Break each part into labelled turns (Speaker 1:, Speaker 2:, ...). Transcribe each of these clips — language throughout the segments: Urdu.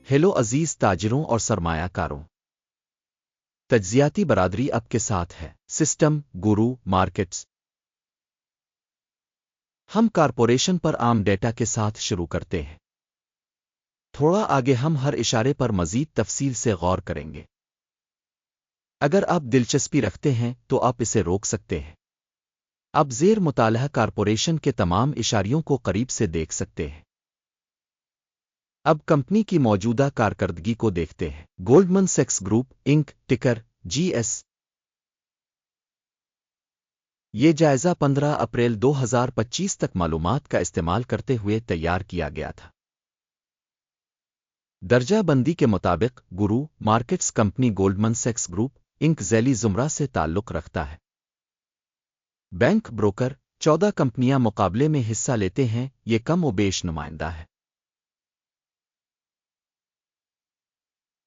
Speaker 1: ہیلو عزیز تاجروں اور سرمایہ کاروں، تجزیاتی برادری اب کے ساتھ ہے سسٹم گورو مارکیٹس۔ ہم کارپوریشن پر عام ڈیٹا کے ساتھ شروع کرتے ہیں۔ تھوڑا آگے ہم ہر اشارے پر مزید تفصیل سے غور کریں گے۔ اگر آپ دلچسپی رکھتے ہیں تو آپ اسے روک سکتے ہیں۔ آپ زیر مطالعہ کارپوریشن کے تمام اشاریوں کو قریب سے دیکھ سکتے ہیں۔ اب کمپنی کی موجودہ کارکردگی کو دیکھتے ہیں۔ گولڈمن سیکس گروپ انک ٹکر GS۔ یہ جائزہ 15 اپریل 2025 تک معلومات کا استعمال کرتے ہوئے تیار کیا گیا تھا۔ درجہ بندی کے مطابق گورو مارکیٹس کمپنی گولڈمن سیکس گروپ انک ذیلی زمرہ سے تعلق رکھتا ہے۔ بینک بروکر 14 کمپنیاں مقابلے میں حصہ لیتے ہیں، یہ کم و بیش نمائندہ ہے۔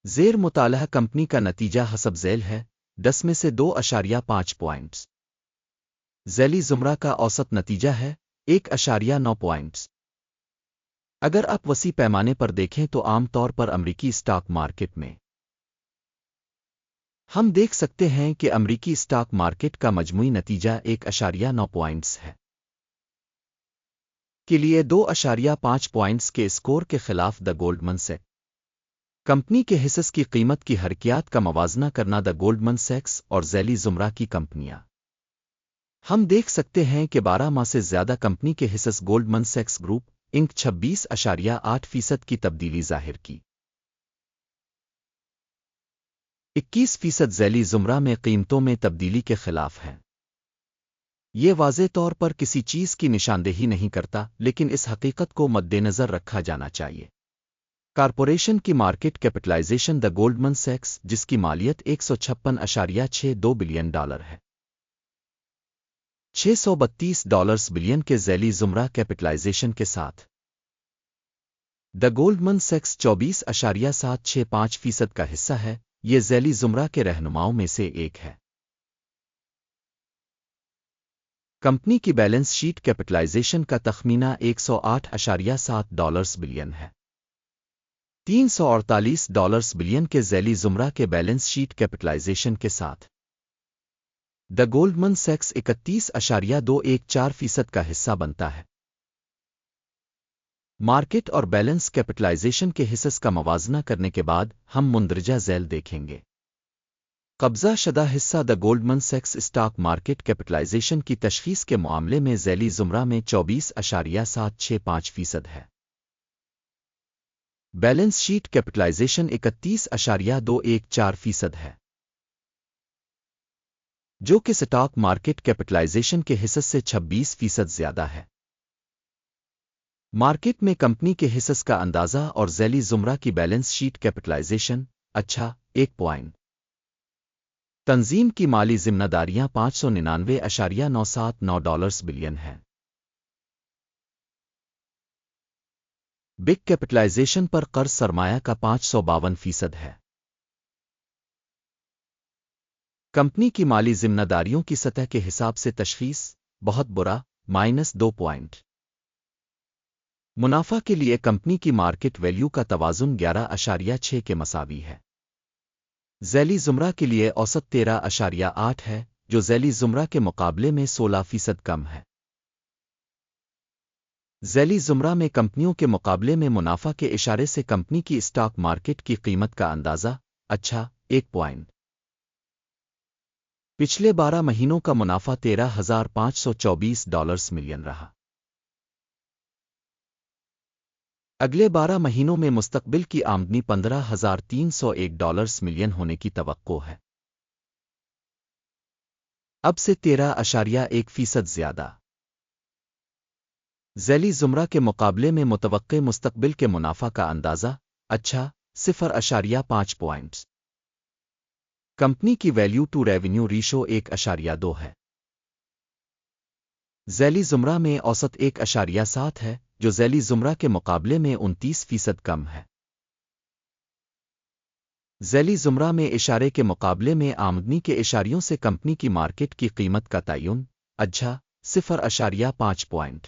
Speaker 1: زیر مطالعہ کمپنی کا نتیجہ حسب ذیل ہے، 10 میں سے 2.5 پوائنٹس۔ ذیلی زمرہ کا اوسط نتیجہ ہے 1.9 پوائنٹس۔ اگر آپ وسیع پیمانے پر دیکھیں تو عام طور پر امریکی اسٹاک مارکیٹ میں ہم دیکھ سکتے ہیں کہ امریکی اسٹاک مارکیٹ کا مجموعی نتیجہ 1.9 پوائنٹس ہے کے لیے 2.5 پوائنٹس کے اسکور کے خلاف دا گولڈمن سیکس کمپنی کے حصص کی قیمت کی حرکیات کا موازنہ کرنا دا گولڈمن سیکس اور ذیلی زمرہ کی کمپنیاں ہم دیکھ سکتے ہیں کہ 12 ماہ سے زیادہ کمپنی کے حصص گولڈمن سیکس گروپ انک 26.8% کی تبدیلی ظاہر کی۔ 21% ذیلی زمرہ میں قیمتوں میں تبدیلی کے خلاف ہے۔ یہ واضح طور پر کسی چیز کی نشاندہی نہیں کرتا، لیکن اس حقیقت کو مد نظر رکھا جانا چاہیے۔ کارپوریشن کی مارکیٹ کیپٹلائزیشن دا گولڈمن سیکس جس کی مالیت $156.62 بلین ہے، $632 بلین کے ذیلی زمرہ کیپٹلائزیشن کے ساتھ دا گولڈمن سیکس 24.765% کا حصہ ہے۔ یہ ذیلی زمرہ کے رہنماؤں میں سے ایک ہے۔ کمپنی کی بیلنس شیٹ کیپٹلائزیشن کا تخمینہ $108.7 بلین ہے۔ $348 بلین کے ذیلی زمرہ کے بیلنس شیٹ کیپٹلائزیشن کے ساتھ دا گولڈمن سیکس 31.214% کا حصہ بنتا ہے۔ مارکیٹ اور بیلنس کیپٹلائزیشن کے حصص کا موازنہ کرنے کے بعد ہم مندرجہ ذیل دیکھیں گے۔ قبضہ شدہ حصہ دا گولڈمن سیکس اسٹاک مارکیٹ کیپٹلائزیشن کی تشخیص کے معاملے میں ذیلی زمرہ میں 24.765% ہے۔ بیلنس شیٹ کیپٹلائزیشن 31.214% ہے، جو کہ اسٹاک مارکیٹ کیپٹلائزیشن کے حصص سے 26% زیادہ ہے۔ مارکیٹ میں کمپنی کے حصص کا اندازہ اور ذیلی زمرہ کی بیلنس شیٹ کیپٹلائزیشن 1 پوائنٹ۔ تنظیم کی مالی ذمہ داریاں $599.979 بلین ہیں۔ بگ کیپٹلائزیشن پر قرض سرمایہ کا 552% ہے۔ کمپنی کی مالی ذمہ داریوں کی سطح کے حساب سے تشخیص بہت برا -2 پوائنٹ۔ منافع کے لیے کمپنی کی مارکیٹ ویلیو کا توازن 11.6 کے مساوی ہے۔ ذیلی زمرہ کے لیے اوسط 13.8 ہے، جو ذیلی زمرہ کے مقابلے میں 16% کم ہے۔ ذیلی زمرہ میں کمپنیوں کے مقابلے میں منافع کے اشارے سے کمپنی کی اسٹاک مارکیٹ کی قیمت کا اندازہ 1 پوائنٹ۔ پچھلے 12 مہینوں کا منافع $13,524 ملین رہا۔ اگلے 12 مہینوں میں مستقبل کی آمدنی $15,301 ملین ہونے کی توقع ہے، اب سے 13.1% زیادہ۔ ذیلی زمرہ کے مقابلے میں متوقع مستقبل کے منافع کا اندازہ 0.5 پوائنٹس۔ کمپنی کی ویلیو ٹو ریونیو ریشو 1.2 ہے۔ ذیلی زمرہ میں اوسط 1.7 ہے، جو ذیلی زمرہ کے مقابلے میں 29% کم ہے۔ ذیلی زمرہ میں اشارے کے مقابلے میں آمدنی کے اشاریوں سے کمپنی کی مارکیٹ کی قیمت کا تعین 0.5 پوائنٹ۔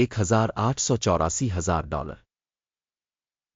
Speaker 1: $1,884,000।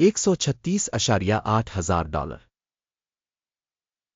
Speaker 1: $136,800